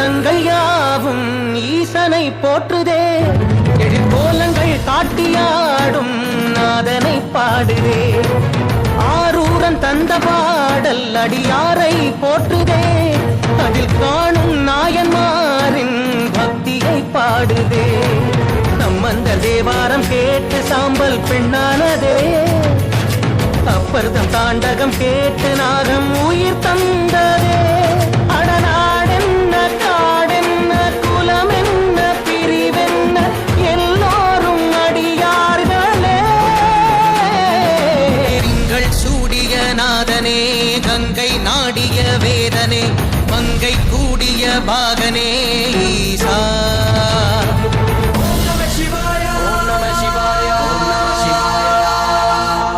வேதங்கள் யாவும் ஈசனை போற்றுதே. எழிற்கோலங்கள் காட்டியாடும் நாதனை பாடுதே. ஆரூரன் தந்த பாடல் அடியாரை போற்றுதே. அதில் காணும் நாயன்மாரின் பக்தியை பாடுதே. நம்மந்த தேவாரம் கேட்டு சாம்பல் பெண்ணானதே. அப்பர்தம் தாண்டகம் கேட்டு நாகம் உயிர் தந்ததே. அடநாடென்ன காடென்ன குலமென்ன பிரிவென்ன எல்லோரும் அடியார்களே. திங்கள் சூடிய நாதனே கங்கை நாடிய வேதனே மங்கை கூடிய பாகனே